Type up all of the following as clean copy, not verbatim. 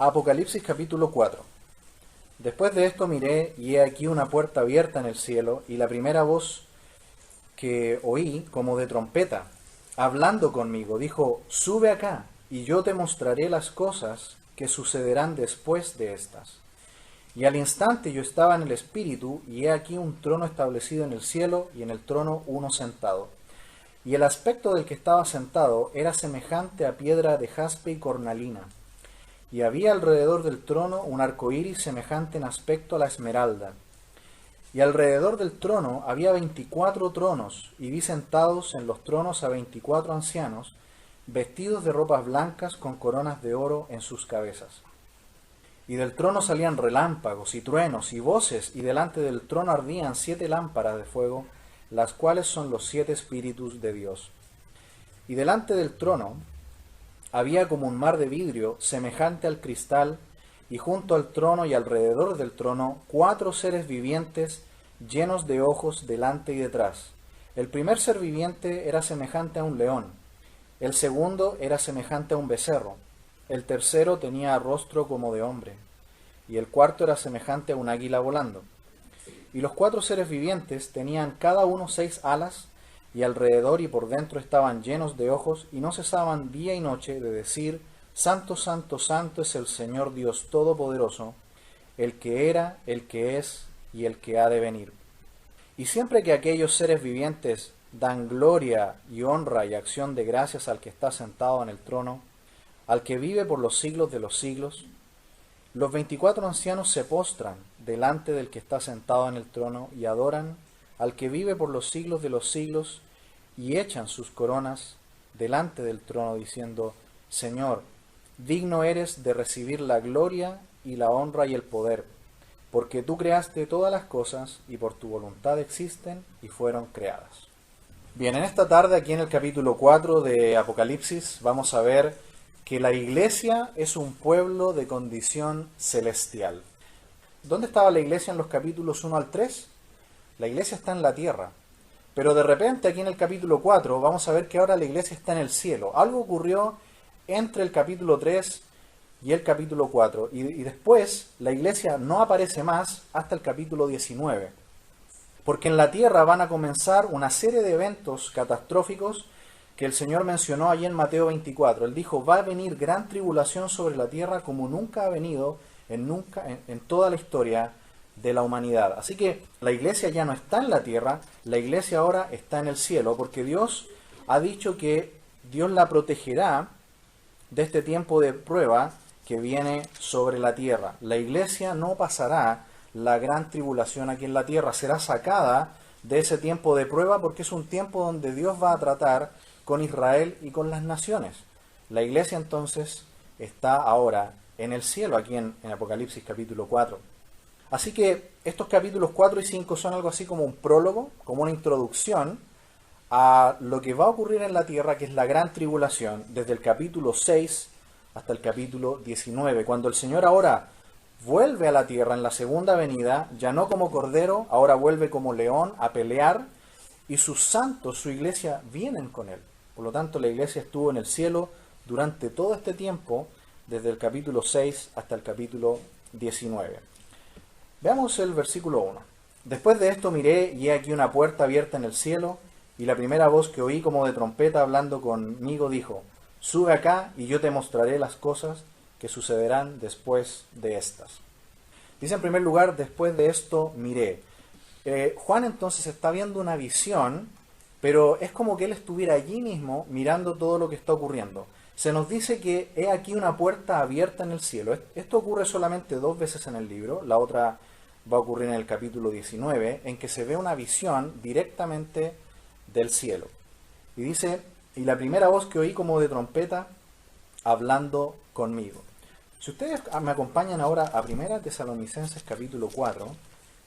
Apocalipsis capítulo 4. Después de esto miré, y he aquí una puerta abierta en el cielo, y la primera voz que oí, como de trompeta, hablando conmigo, dijo: Sube acá, y yo te mostraré las cosas que sucederán después de estas. Y al instante yo estaba en el Espíritu, y he aquí un trono establecido en el cielo, y en el trono uno sentado. Y el aspecto del que estaba sentado era semejante a piedra de jaspe y cornalina. Y había alrededor del trono un arco iris semejante en aspecto a la esmeralda. Y alrededor del trono había 24 tronos, y vi sentados en los tronos a 24 ancianos, vestidos de ropas blancas con coronas de oro en sus cabezas. Y del trono salían relámpagos y truenos y voces, y delante del trono ardían 7 lámparas de fuego, las cuales son los 7 espíritus de Dios. Y delante del trono había como un mar de vidrio semejante al cristal, y junto al trono y alrededor del trono 4 seres vivientes llenos de ojos delante y detrás. El primer ser viviente era semejante a un león, el segundo era semejante a un becerro, el tercero tenía rostro como de hombre, y el cuarto era semejante a un águila volando. Y los 4 seres vivientes tenían cada uno 6 alas, y alrededor y por dentro estaban llenos de ojos, y no cesaban día y noche de decir: Santo, santo, santo es el Señor Dios Todopoderoso, el que era, el que es y el que ha de venir. Y siempre que aquellos seres vivientes dan gloria y honra y acción de gracias al que está sentado en el trono, al que vive por los siglos de los siglos, los 24 ancianos se postran delante del que está sentado en el trono y adoran al que vive por los siglos de los siglos, y echan sus coronas delante del trono diciendo: Señor, digno eres de recibir la gloria y la honra y el poder, porque tú creaste todas las cosas y por tu voluntad existen y fueron creadas. Bien, en esta tarde aquí en el capítulo 4 de Apocalipsis vamos a ver que la iglesia es un pueblo de condición celestial. ¿Dónde estaba la iglesia en los capítulos 1 al 3? La iglesia está en la tierra. Pero de repente aquí en el capítulo 4 vamos a ver que ahora la iglesia está en el cielo. Algo ocurrió entre el capítulo 3 y el capítulo 4. Y después la iglesia no aparece más hasta el capítulo 19. Porque en la tierra van a comenzar una serie de eventos catastróficos que el Señor mencionó allí en Mateo 24. Él dijo: va a venir gran tribulación sobre la tierra como nunca ha venido en toda la historia de la humanidad. Así que la iglesia ya no está en la tierra, la iglesia ahora está en el cielo, porque Dios ha dicho que Dios la protegerá de este tiempo de prueba que viene sobre la tierra. La iglesia no pasará la gran tribulación aquí en la tierra, será sacada de ese tiempo de prueba, porque es un tiempo donde Dios va a tratar con Israel y con las naciones. La iglesia entonces está ahora en el cielo, aquí en Apocalipsis capítulo 4. Así que estos capítulos 4 y 5 son algo así como un prólogo, como una introducción a lo que va a ocurrir en la tierra, que es la gran tribulación, desde el capítulo 6 hasta el capítulo 19, cuando el Señor ahora vuelve a la tierra en la segunda venida, ya no como cordero, ahora vuelve como león a pelear, y sus santos, su iglesia, vienen con él. Por lo tanto, la iglesia estuvo en el cielo durante todo este tiempo, desde el capítulo 6 hasta el capítulo 19. Veamos el versículo 1. Después de esto miré, y he aquí una puerta abierta en el cielo, y la primera voz que oí como de trompeta hablando conmigo dijo: Sube acá, y yo te mostraré las cosas que sucederán después de estas. Dice en primer lugar: después de esto miré. Juan entonces está viendo una visión, pero es como que él estuviera allí mismo mirando todo lo que está ocurriendo. Se nos dice que he aquí una puerta abierta en el cielo. Esto ocurre solamente 2 veces en el libro, la otra va a ocurrir en el capítulo 19, en que se ve una visión directamente del cielo. Y dice: y la primera voz que oí como de trompeta hablando conmigo. Si ustedes me acompañan ahora a Primera de Tesalonicenses capítulo 4,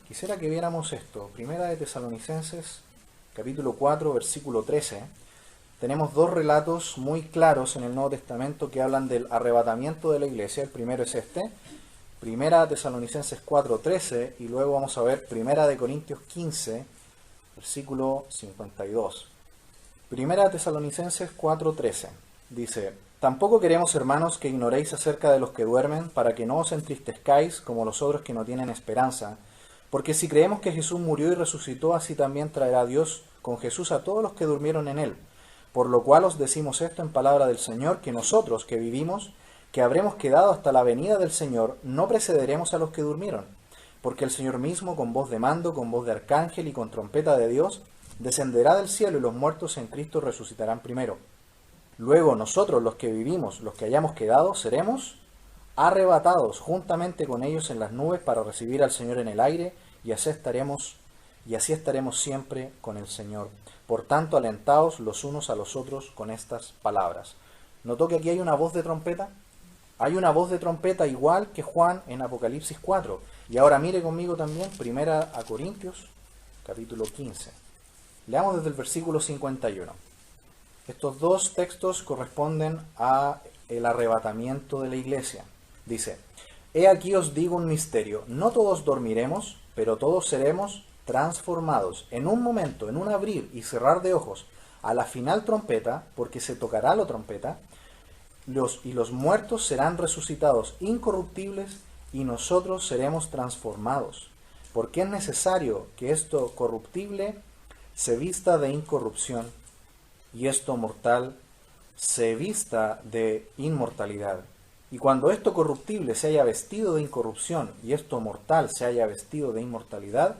quisiera que viéramos esto. Primera de Tesalonicenses capítulo 4 versículo 13. Tenemos 2 relatos muy claros en el Nuevo Testamento que hablan del arrebatamiento de la iglesia. El primero es este, Primera de Tesalonicenses 4:13, y luego vamos a ver Primera de Corintios 15, versículo 52. Primera de Tesalonicenses 4:13 dice: Tampoco queremos, hermanos, que ignoréis acerca de los que duermen, para que no os entristezcáis como los otros que no tienen esperanza. Porque si creemos que Jesús murió y resucitó, así también traerá Dios con Jesús a todos los que durmieron en él. Por lo cual os decimos esto en palabra del Señor, que nosotros que vivimos, que habremos quedado hasta la venida del Señor, no precederemos a los que durmieron. Porque el Señor mismo, con voz de mando, con voz de arcángel y con trompeta de Dios, descenderá del cielo, y los muertos en Cristo resucitarán primero. Luego nosotros, los que vivimos, los que hayamos quedado, seremos arrebatados juntamente con ellos en las nubes para recibir al Señor en el aire, y así estaremos siempre con el Señor. Por tanto, alentaos los unos a los otros con estas palabras. ¿Notó que aquí hay una voz de trompeta? Hay una voz de trompeta igual que Juan en Apocalipsis 4. Y ahora mire conmigo también 1 Corintios, capítulo 15. Leamos desde el versículo 51. Estos dos textos corresponden a el arrebatamiento de la iglesia. Dice: He aquí os digo un misterio, no todos dormiremos, pero todos seremos transformados en un momento, en un abrir y cerrar de ojos, a la final trompeta, porque se tocará la trompeta, y los muertos serán resucitados incorruptibles, y nosotros seremos transformados. Porque es necesario que esto corruptible se vista de incorrupción, y esto mortal se vista de inmortalidad. Y cuando esto corruptible se haya vestido de incorrupción y esto mortal se haya vestido de inmortalidad,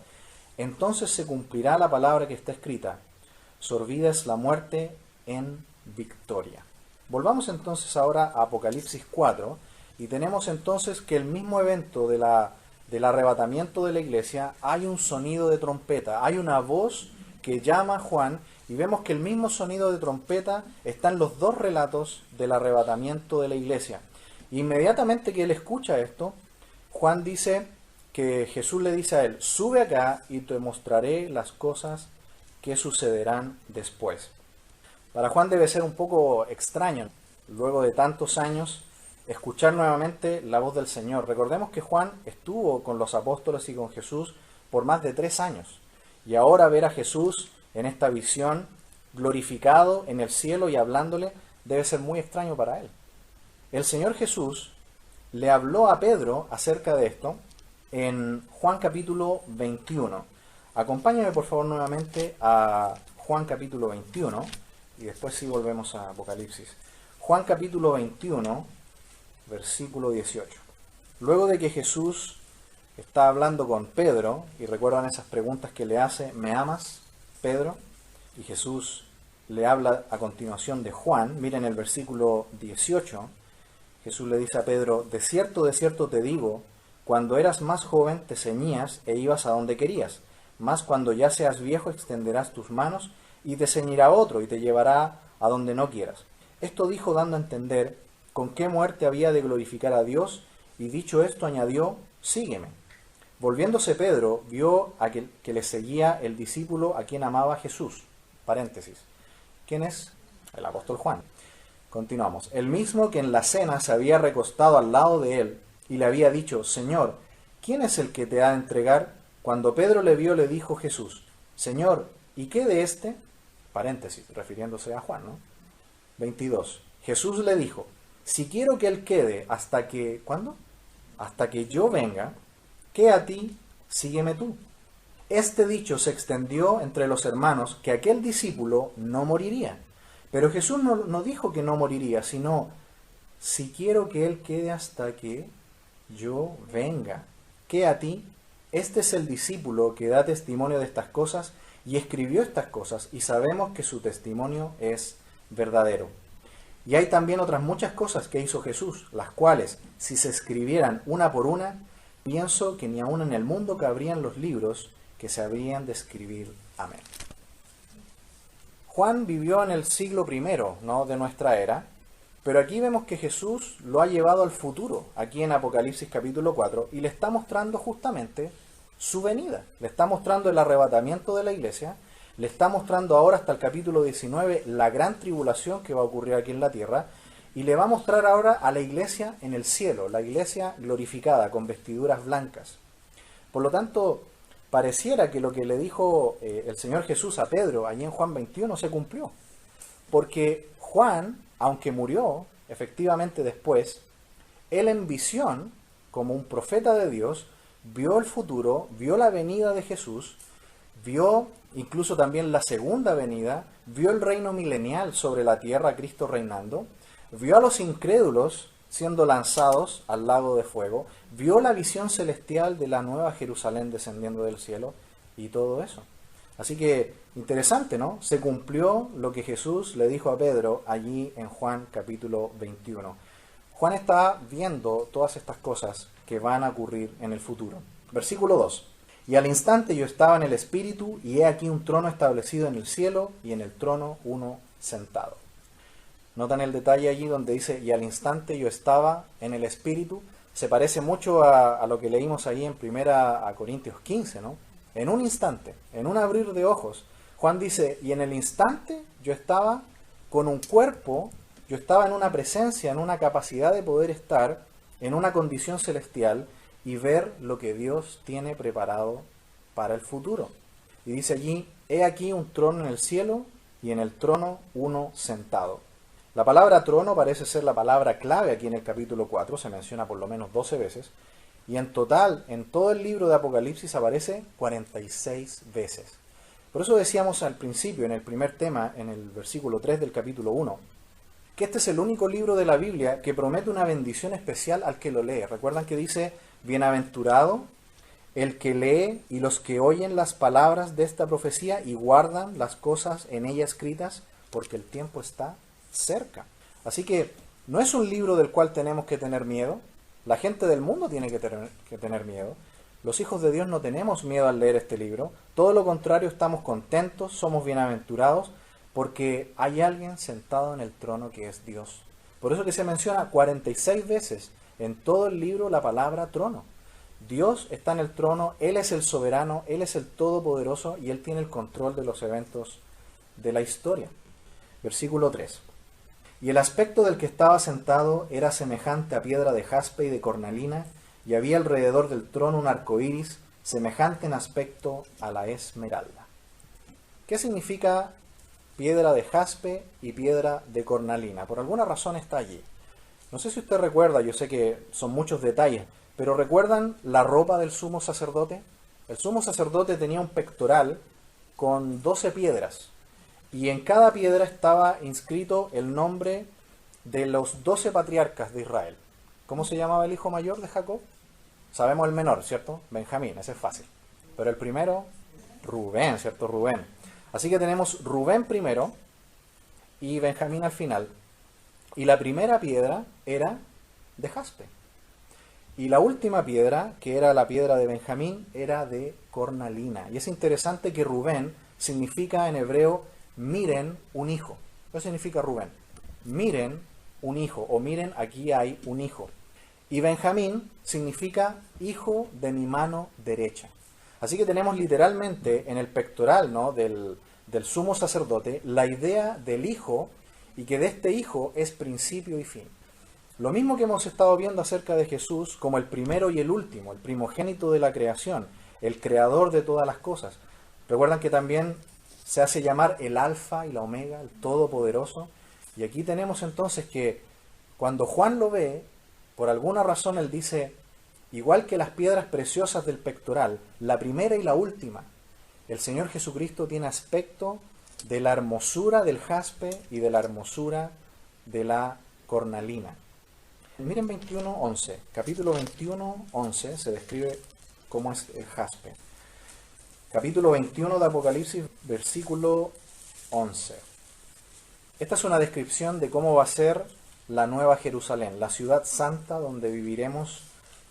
entonces se cumplirá la palabra que está escrita: sorbida es la muerte en victoria. Volvamos entonces ahora a Apocalipsis 4, y tenemos entonces que el mismo evento del arrebatamiento de la iglesia, hay un sonido de trompeta, hay una voz que llama a Juan, y vemos que el mismo sonido de trompeta está en los dos relatos del arrebatamiento de la iglesia. Inmediatamente que él escucha esto, Juan dice que Jesús le dice a él: sube acá y te mostraré las cosas que sucederán después. Para Juan debe ser un poco extraño, luego de tantos años, escuchar nuevamente la voz del Señor. Recordemos que Juan estuvo con los apóstoles y con Jesús por más de 3 años. Y ahora ver a Jesús en esta visión, glorificado en el cielo y hablándole, debe ser muy extraño para él. El Señor Jesús le habló a Pedro acerca de esto en Juan capítulo 21. Acompáñame por favor nuevamente a Juan capítulo 21 y después sí volvemos a Apocalipsis. Juan capítulo 21, versículo 18. Luego de que Jesús está hablando con Pedro, y recuerdan esas preguntas que le hace: ¿me amas, Pedro? Y Jesús le habla a continuación de Juan. Miren el versículo 18. Jesús le dice a Pedro: de cierto te digo, cuando eras más joven te ceñías e ibas a donde querías, mas cuando ya seas viejo extenderás tus manos y te ceñirá otro y te llevará a donde no quieras. Esto dijo dando a entender con qué muerte había de glorificar a Dios, y dicho esto añadió: sígueme. Volviéndose Pedro, vio a que le seguía el discípulo a quien amaba Jesús. Paréntesis. ¿Quién es? El apóstol Juan. Continuamos. El mismo que en la cena se había recostado al lado de él y le había dicho: Señor, ¿quién es el que te ha de entregar? Cuando Pedro le vio, le dijo Jesús: Señor, ¿y qué de este? Paréntesis, refiriéndose a Juan, ¿no? 22. Jesús le dijo: si quiero que él quede hasta que... ¿cuándo? Hasta que yo venga, ¿qué a ti? Sígueme tú. Este dicho se extendió entre los hermanos, que aquel discípulo no moriría. Pero Jesús no dijo que no moriría, sino: si quiero que él quede hasta que yo venga, ¿qué a ti? Este es el discípulo que da testimonio de estas cosas y escribió estas cosas, y sabemos que su testimonio es verdadero. Y hay también otras muchas cosas que hizo Jesús, las cuales, si se escribieran una por una, pienso que ni aun en el mundo cabrían los libros que se habrían de escribir. Amén. Juan vivió en el siglo I, ¿no?, de nuestra era, pero aquí vemos que Jesús lo ha llevado al futuro, aquí en Apocalipsis capítulo 4, y le está mostrando justamente su venida. Le está mostrando el arrebatamiento de la iglesia, le está mostrando ahora hasta el capítulo 19 la gran tribulación que va a ocurrir aquí en la tierra, y le va a mostrar ahora a la iglesia en el cielo, la iglesia glorificada con vestiduras blancas. Por lo tanto, pareciera que lo que le dijo el Señor Jesús a Pedro allí en Juan 21 se cumplió, porque Juan, aunque murió, efectivamente después, él en visión, como un profeta de Dios, vio el futuro, vio la venida de Jesús, vio incluso también la segunda venida, vio el reino milenial sobre la tierra, Cristo reinando, vio a los incrédulos siendo lanzados al lago de fuego, vio la visión celestial de la nueva Jerusalén descendiendo del cielo y todo eso. Así que interesante, ¿no? Se cumplió lo que Jesús le dijo a Pedro allí en Juan capítulo 21. Juan está viendo todas estas cosas que van a ocurrir en el futuro. Versículo 2. Y al instante yo estaba en el Espíritu, y he aquí un trono establecido en el cielo, y en el trono uno sentado. Notan el detalle allí donde dice, y al instante yo estaba en el Espíritu. Se parece mucho a lo que leímos ahí en 1 Corintios 15, ¿no? En un instante, en un abrir de ojos. Juan dice, y en el instante yo estaba con un cuerpo, yo estaba en una presencia, en una capacidad de poder estar en una condición celestial y ver lo que Dios tiene preparado para el futuro. Y dice allí, he aquí un trono en el cielo y en el trono uno sentado. La palabra trono parece ser la palabra clave aquí en el capítulo 4, se menciona por lo menos 12 veces, y en total, en todo el libro de Apocalipsis aparece 46 veces. Por eso decíamos al principio, en el primer tema, en el versículo 3 del capítulo 1, que este es el único libro de la Biblia que promete una bendición especial al que lo lee. ¿Recuerdan que dice, bienaventurado el que lee y los que oyen las palabras de esta profecía y guardan las cosas en ella escritas, porque el tiempo está cerca? Así que no es un libro del cual tenemos que tener miedo. La gente del mundo tiene que tener miedo. Los hijos de Dios no tenemos miedo al leer este libro. Todo lo contrario, estamos contentos, somos bienaventurados, porque hay alguien sentado en el trono que es Dios. Por eso que se menciona 46 veces en todo el libro la palabra trono. Dios está en el trono, Él es el soberano, Él es el todopoderoso y Él tiene el control de los eventos de la historia. Versículo 3. Y el aspecto del que estaba sentado era semejante a piedra de jaspe y de cornalina, y había alrededor del trono un arco iris, semejante en aspecto a la esmeralda. ¿Qué significa piedra de jaspe y piedra de cornalina? Por alguna razón está allí. No sé si usted recuerda, yo sé que son muchos detalles, pero ¿recuerdan la ropa del sumo sacerdote? El sumo sacerdote tenía un pectoral con 12 piedras, y en cada piedra estaba inscrito el nombre de los 12 patriarcas de Israel. ¿Cómo se llamaba el hijo mayor de Jacob? Sabemos el menor, ¿cierto? Benjamín, ese es fácil. Pero el primero, Rubén, ¿cierto? Rubén. Así que tenemos Rubén primero y Benjamín al final. Y la primera piedra era de jaspe. Y la última piedra, que era la piedra de Benjamín, era de cornalina. Y es interesante que Rubén significa en hebreo, miren un hijo. ¿Qué significa Rubén? Miren un hijo, o miren, aquí hay un hijo. Y Benjamín significa hijo de mi mano derecha. Así que tenemos literalmente en el pectoral, ¿no?, del sumo sacerdote la idea del hijo, y que de este hijo es principio y fin. Lo mismo que hemos estado viendo acerca de Jesús como el primero y el último, el primogénito de la creación, el creador de todas las cosas. Recuerdan que también se hace llamar el alfa y la omega, el todopoderoso. Y aquí tenemos entonces que cuando Juan lo ve, por alguna razón él dice, igual que las piedras preciosas del pectoral, la primera y la última, el Señor Jesucristo tiene aspecto de la hermosura del jaspe y de la hermosura de la cornalina. Miren 21:11, capítulo 21:11 se describe cómo es el jaspe. Capítulo 21 de Apocalipsis, versículo 11. Esta es una descripción de cómo va a ser la nueva Jerusalén, la ciudad santa donde viviremos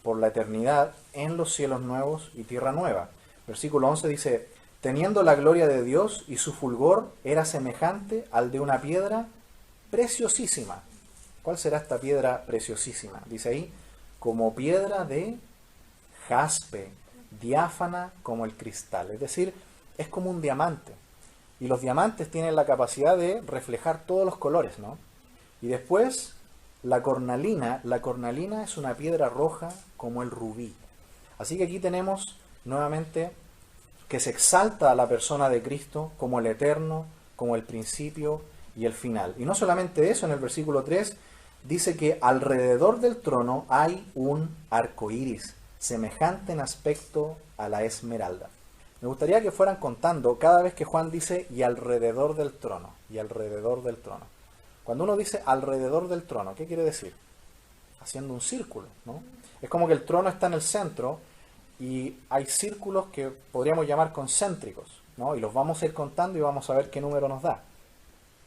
por la eternidad en los cielos nuevos y tierra nueva. Versículo 11 dice, teniendo la gloria de Dios y su fulgor era semejante al de una piedra preciosísima. ¿Cuál será esta piedra preciosísima? Dice ahí, como piedra de jaspe, diáfana como el cristal. Es decir, es como un diamante. Y los diamantes tienen la capacidad de reflejar todos los colores, ¿no? Y después, la cornalina es una piedra roja como el rubí. Así que aquí tenemos nuevamente que se exalta a la persona de Cristo como el eterno, como el principio y el final. Y no solamente eso, en el versículo 3 dice que alrededor del trono hay un arco iris, semejante en aspecto a la esmeralda. Me gustaría que fueran contando cada vez que Juan dice y alrededor del trono, y alrededor del trono. Cuando uno dice alrededor del trono, ¿qué quiere decir? Haciendo un círculo, ¿no? Es como que el trono está en el centro y hay círculos que podríamos llamar concéntricos, ¿no? Y los vamos a ir contando y vamos a ver qué número nos da.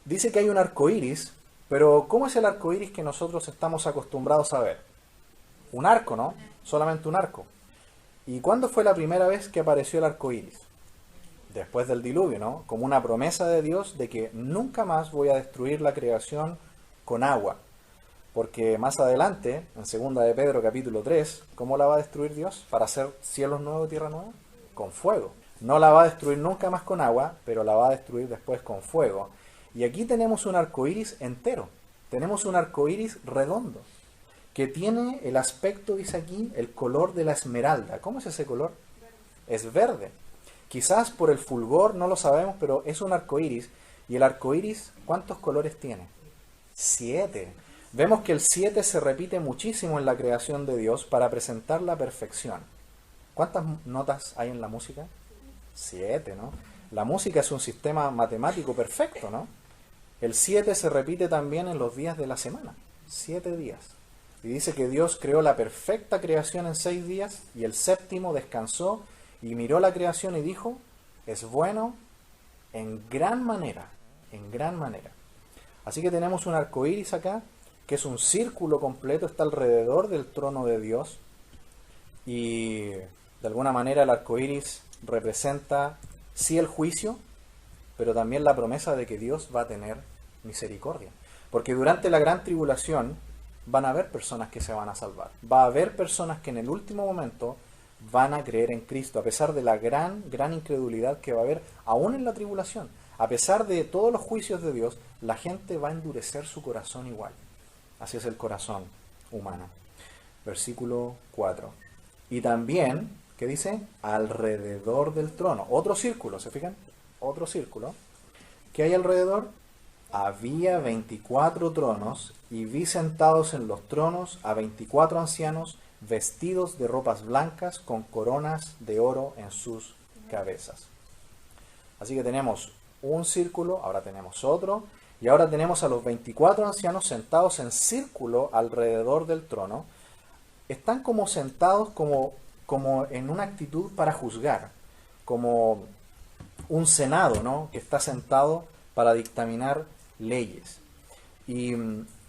Dice que hay un arco iris, pero ¿cómo es el arco iris que nosotros estamos acostumbrados a ver? Un arco, ¿no? Solamente un arco. ¿Y cuándo fue la primera vez que apareció el arco iris? Después del diluvio, ¿no? Como una promesa de Dios de que nunca más voy a destruir la creación con agua. Porque más adelante, en 2 de Pedro capítulo 3, ¿cómo la va a destruir Dios para hacer cielos nuevos y tierra nueva? Con fuego. No la va a destruir nunca más con agua, pero la va a destruir después con fuego. Y aquí tenemos un arco iris entero. Tenemos un arco iris redondo, que tiene el aspecto, dice aquí, el color de la esmeralda. ¿Cómo es ese color? Es verde. Quizás por el fulgor, no lo sabemos, pero es un arco iris. ¿Y el arco iris cuántos colores tiene? 7. Vemos que el 7 se repite muchísimo en la creación de Dios para presentar la perfección. ¿Cuántas notas hay en la música? 7, ¿no? La música es un sistema matemático perfecto, ¿no? El 7 se repite también en los días de la semana. 7 días. Y dice que Dios creó la perfecta creación en 6 días y el séptimo descansó y miró la creación y dijo, es bueno en gran manera, en gran manera. Así que tenemos un arco iris acá, que es un círculo completo, está alrededor del trono de Dios. Y de alguna manera el arco iris representa sí el juicio, pero también la promesa de que Dios va a tener misericordia. Porque durante la gran tribulación van a haber personas que se van a salvar. Va a haber personas que en el último momento van a creer en Cristo, a pesar de la gran incredulidad que va a haber aún en la tribulación. A pesar de todos los juicios de Dios, la gente va a endurecer su corazón igual. Así es el corazón humano. Versículo 4. Y también, ¿qué dice? Alrededor del trono. Otro círculo, ¿se fijan? Otro círculo. ¿Qué hay alrededor? Había 24 tronos y vi sentados en los tronos a 24 ancianos vestidos de ropas blancas con coronas de oro en sus cabezas. Así que tenemos un círculo, ahora tenemos otro, y ahora tenemos a los 24 ancianos sentados en círculo alrededor del trono. Están como sentados como en una actitud para juzgar, como un senado, ¿no? Que está sentado para dictaminar leyes. Y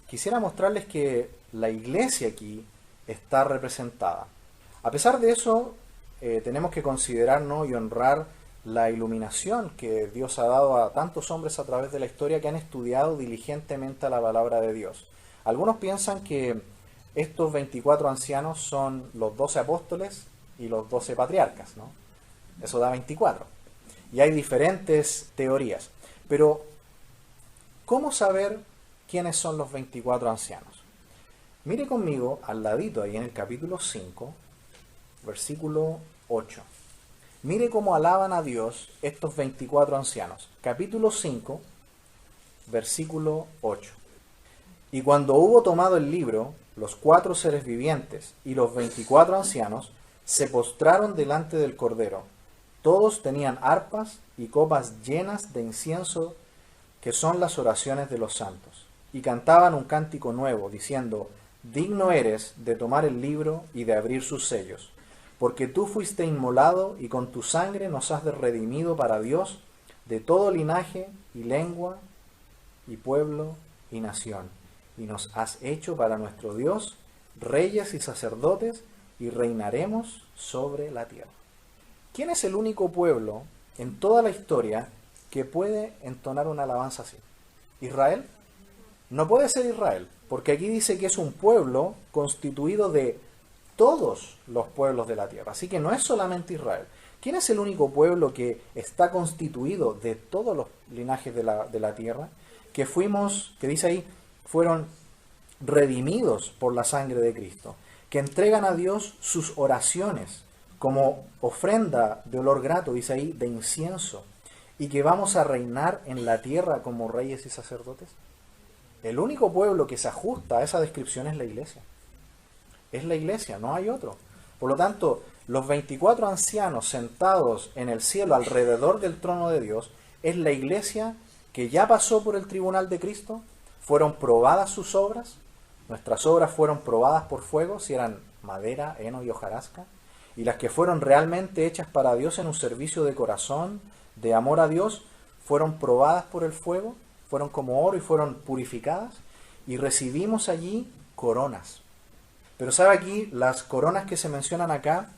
quisiera mostrarles que la iglesia aquí está representada. A pesar de eso, tenemos que considerar, ¿no? y honrar la iluminación que Dios ha dado a tantos hombres a través de la historia que han estudiado diligentemente la palabra de Dios. Algunos piensan que estos 24 ancianos son los 12 apóstoles y los 12 patriarcas, ¿no? Eso da 24. Y hay diferentes teorías. Pero, ¿cómo saber quiénes son los 24 ancianos? Mire conmigo al ladito ahí en el capítulo 5, versículo 8. Mire cómo alaban a Dios estos 24 ancianos. Capítulo 5, versículo 8. Y cuando hubo tomado el libro, los 4 seres vivientes y los 24 ancianos se postraron delante del Cordero. Todos tenían arpas y copas llenas de incienso, que son las oraciones de los santos. Y cantaban un cántico nuevo, diciendo, digno eres de tomar el libro y de abrir sus sellos, porque tú fuiste inmolado y con tu sangre nos has redimido para Dios de todo linaje y lengua y pueblo y nación. Y nos has hecho para nuestro Dios reyes y sacerdotes y reinaremos sobre la tierra. ¿Quién es el único pueblo en toda la historia que puede entonar una alabanza así? ¿Israel? No puede ser Israel, porque aquí dice que es un pueblo constituido de todos los pueblos de la tierra. Así que no es solamente Israel. ¿Quién es el único pueblo que está constituido de todos los linajes de la tierra? Que dice ahí, fueron redimidos por la sangre de Cristo. Que entregan a Dios sus oraciones como ofrenda de olor grato, dice ahí, de incienso. Y que vamos a reinar en la tierra como reyes y sacerdotes. El único pueblo que se ajusta a esa descripción es la iglesia. Es la iglesia, no hay otro. Por lo tanto, los 24 ancianos sentados en el cielo alrededor del trono de Dios es la iglesia que ya pasó por el tribunal de Cristo. Fueron probadas sus obras. Nuestras obras fueron probadas por fuego, si eran madera, heno y hojarasca. Y las que fueron realmente hechas para Dios en un servicio de corazón, de amor a Dios, fueron probadas por el fuego, fueron como oro y fueron purificadas. Y recibimos allí coronas. Pero sabe aquí, las coronas que se mencionan acá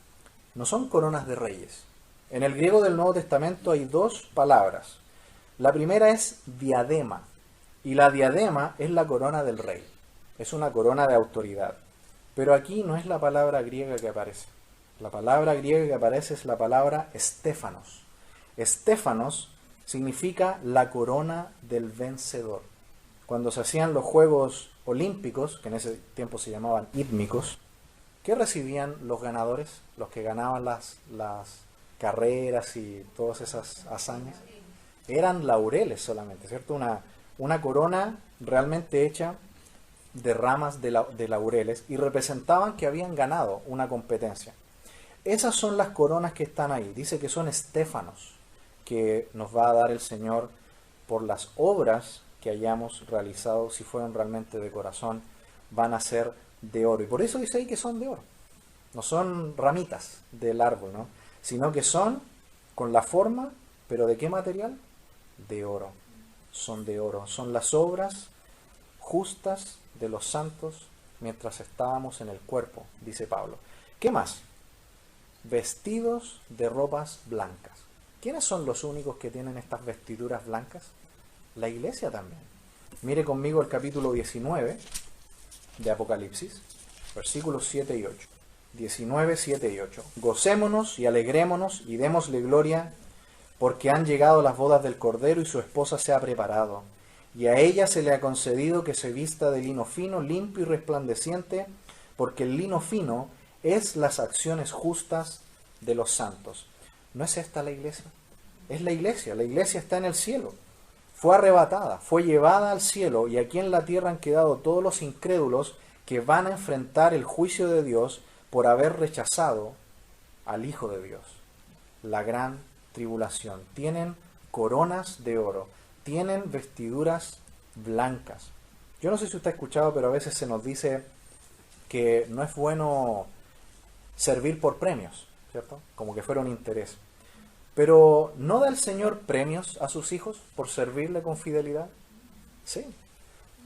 no son coronas de reyes. En el griego del Nuevo Testamento hay dos palabras. La primera es diadema. Y la diadema es la corona del rey. Es una corona de autoridad. Pero aquí no es la palabra griega que aparece. La palabra griega que aparece es la palabra estéfanos. Estéfanos significa la corona del vencedor. Cuando se hacían los Juegos Olímpicos, que en ese tiempo se llamaban hídmicos, ¿qué recibían los ganadores? Los que ganaban las carreras y todas esas hazañas. Eran laureles solamente, ¿cierto? Una corona realmente hecha de ramas de laureles y representaban que habían ganado una competencia. Esas son las coronas que están ahí. Dice que son estéfanos que nos va a dar el Señor por las obras que hayamos realizado. Si fueron realmente de corazón, van a ser de oro. Y por eso dice ahí que son de oro. No son ramitas del árbol, ¿no? Sino que son con la forma, pero ¿de qué material? De oro. Son de oro. Son las obras justas de los santos mientras estábamos en el cuerpo, dice Pablo. ¿Qué más? Vestidos de ropas blancas. ¿Quiénes son los únicos que tienen estas vestiduras blancas? La iglesia también. Mire conmigo el capítulo 19 de Apocalipsis, versículos 7 y 8. 19, 7 y 8. Gocémonos y alegrémonos y démosle gloria, porque han llegado las bodas del Cordero y su esposa se ha preparado. Y a ella se le ha concedido que se vista de lino fino, limpio y resplandeciente, porque el lino fino es las acciones justas de los santos. ¿No es esta la iglesia? Es la iglesia está en el cielo. Fue arrebatada, fue llevada al cielo y aquí en la tierra han quedado todos los incrédulos que van a enfrentar el juicio de Dios por haber rechazado al Hijo de Dios. La gran tribulación. Tienen coronas de oro, tienen vestiduras blancas. Yo no sé si usted ha escuchado, pero a veces se nos dice que no es bueno servir por premios, ¿cierto? Como que fuera un interés. Pero ¿no da el Señor premios a sus hijos por servirle con fidelidad? Sí.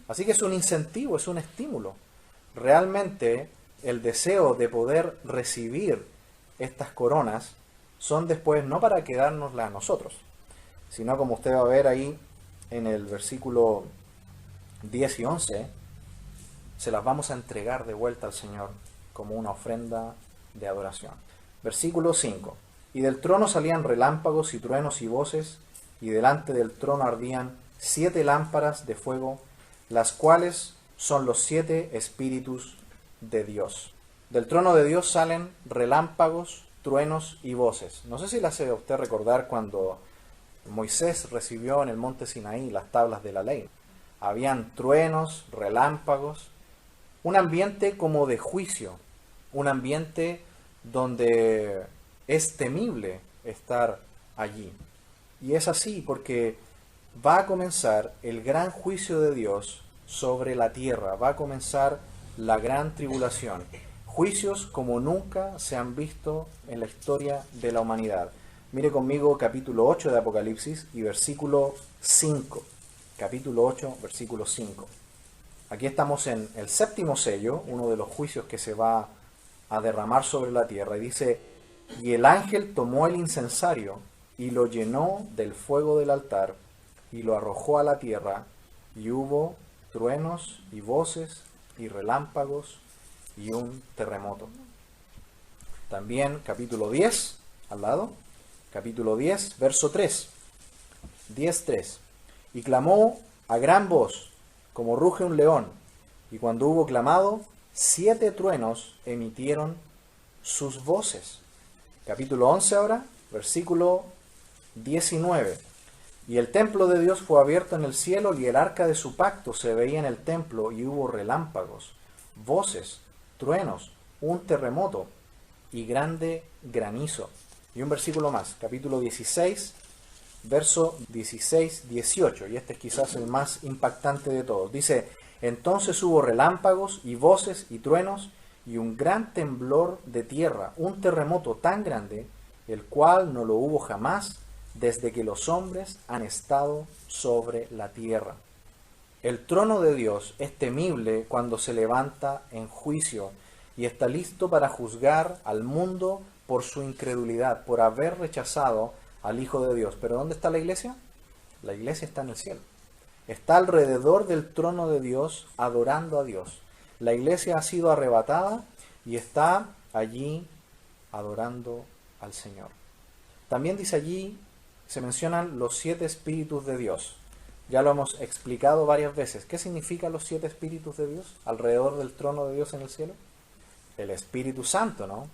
Así que es un incentivo, es un estímulo. Realmente el deseo de poder recibir estas coronas son después no para quedárnoslas a nosotros, sino como usted va a ver ahí en el versículo 10 y 11, se las vamos a entregar de vuelta al Señor como una ofrenda de adoración. Versículo 5. Y del trono salían relámpagos y truenos y voces, y delante del trono ardían 7 lámparas de fuego, las cuales son los 7 espíritus de Dios. Del trono de Dios salen relámpagos, truenos y voces. No sé si le hace a usted recordar cuando Moisés recibió en el monte Sinaí las tablas de la ley. Habían truenos, relámpagos, un ambiente como de juicio, un ambiente donde es temible estar allí. Y es así porque va a comenzar el gran juicio de Dios sobre la tierra, va a comenzar la gran tribulación. Juicios como nunca se han visto en la historia de la humanidad. Mire conmigo capítulo 8 de Apocalipsis y versículo 5. Capítulo 8, versículo 5. Aquí estamos en el séptimo sello, uno de los juicios que se va a derramar sobre la tierra. Y dice, y el ángel tomó el incensario y lo llenó del fuego del altar y lo arrojó a la tierra, y hubo truenos y voces y relámpagos y un terremoto. También capítulo 10, al lado, capítulo 10, verso 3, 10:3. Y clamó a gran voz, como ruge un león, y cuando hubo clamado, 7 truenos emitieron sus voces. Capítulo 11 ahora, versículo 19. Y el templo de Dios fue abierto en el cielo, y el arca de su pacto se veía en el templo, y hubo relámpagos, voces, truenos, un terremoto y grande granizo. Y un versículo más, capítulo 16, verso 16-18, y este es quizás el más impactante de todos. Dice: entonces hubo relámpagos y voces y truenos y un gran temblor de tierra, un terremoto tan grande, el cual no lo hubo jamás desde que los hombres han estado sobre la tierra. El trono de Dios es temible cuando se levanta en juicio y está listo para juzgar al mundo por su incredulidad, por haber rechazado al Hijo de Dios. ¿Pero dónde está la iglesia? La iglesia está en el cielo. Está alrededor del trono de Dios adorando a Dios. La iglesia ha sido arrebatada y está allí adorando al Señor. También dice allí, se mencionan los 7 espíritus de Dios. Ya lo hemos explicado varias veces. ¿Qué significan los 7 espíritus de Dios alrededor del trono de Dios en el cielo? El Espíritu Santo, ¿no?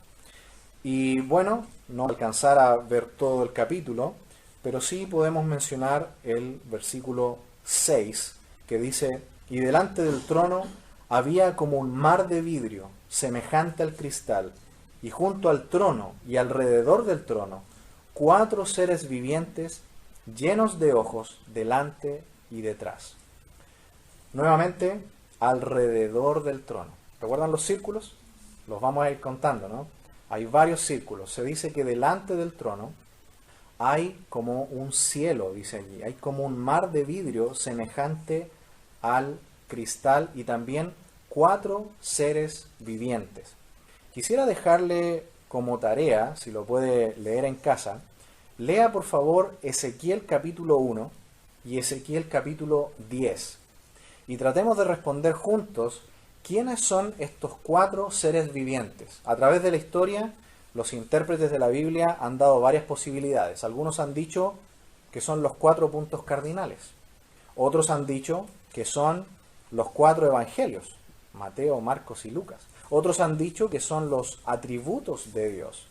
Y bueno, no alcanzar a ver todo el capítulo, pero sí podemos mencionar el versículo 6, que dice: y delante del trono había como un mar de vidrio, semejante al cristal, y junto al trono y alrededor del trono, 4 seres vivientes llenos de ojos delante y detrás. Nuevamente, alrededor del trono. ¿Recuerdan los círculos? Los vamos a ir contando, ¿no? Hay varios círculos. Se dice que delante del trono hay como un cielo, dice allí. Hay como un mar de vidrio semejante al cristal y también 4 seres vivientes. Quisiera dejarle como tarea, si lo puede leer en casa, lea por favor Ezequiel capítulo 1 y Ezequiel capítulo 10. Y tratemos de responder juntos quiénes son estos 4 seres vivientes. A través de la historia, los intérpretes de la Biblia han dado varias posibilidades. Algunos han dicho que son los 4 puntos cardinales. Otros han dicho que son los 4 evangelios, Mateo, Marcos y Lucas. Otros han dicho que son los atributos de Dios.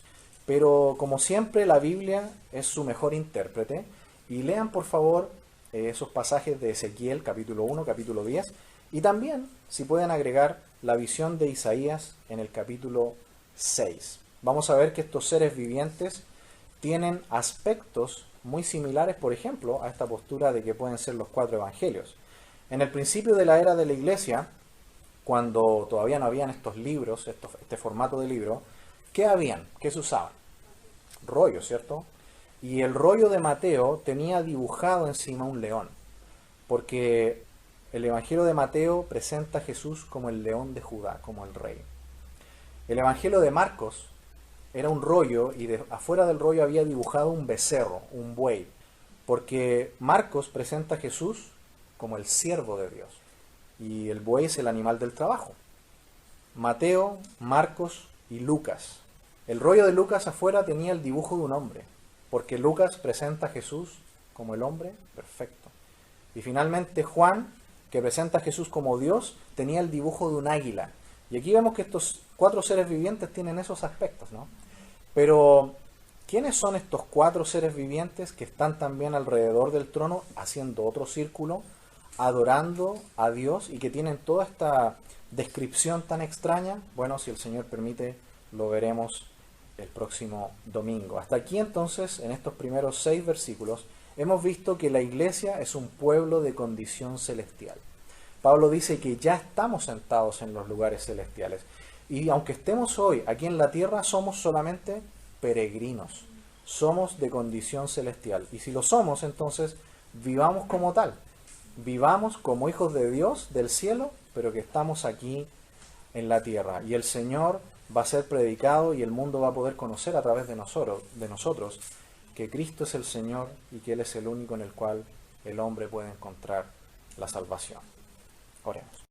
Pero como siempre, la Biblia es su mejor intérprete. Y lean por favor esos pasajes de Ezequiel capítulo 1, capítulo 10. Y también, si pueden agregar la visión de Isaías en el capítulo 6. Vamos a ver que estos seres vivientes tienen aspectos muy similares, por ejemplo, a esta postura de que pueden ser los 4 evangelios. En el principio de la era de la iglesia, cuando todavía no habían estos libros, este formato de libro, ¿qué habían? ¿Qué se usaban? Rollo, ¿cierto? Y el rollo de Mateo tenía dibujado encima un león, porque el Evangelio de Mateo presenta a Jesús como el león de Judá, como el rey. El Evangelio de Marcos era un rollo y afuera del rollo había dibujado un becerro, un buey, porque Marcos presenta a Jesús como el siervo de Dios y el buey es el animal del trabajo. Mateo, Marcos y Lucas. El rollo de Lucas afuera tenía el dibujo de un hombre, porque Lucas presenta a Jesús como el hombre perfecto. Y finalmente Juan, que presenta a Jesús como Dios, tenía el dibujo de un águila. Y aquí vemos que estos 4 seres vivientes tienen esos aspectos, ¿no? Pero, ¿quiénes son estos 4 seres vivientes que están también alrededor del trono, haciendo otro círculo, adorando a Dios y que tienen toda esta descripción tan extraña? Bueno, si el Señor permite, lo veremos el próximo domingo. Hasta aquí entonces, en estos primeros 6 versículos, hemos visto que la iglesia es un pueblo de condición celestial. Pablo dice que ya estamos sentados en los lugares celestiales. Y aunque estemos hoy aquí en la tierra, somos solamente peregrinos. Somos de condición celestial. Y si lo somos, entonces vivamos como tal. Vivamos como hijos de Dios del cielo, pero que estamos aquí en la tierra. Y el Señor va a ser predicado y el mundo va a poder conocer a través de nosotros que Cristo es el Señor y que Él es el único en el cual el hombre puede encontrar la salvación. Oremos.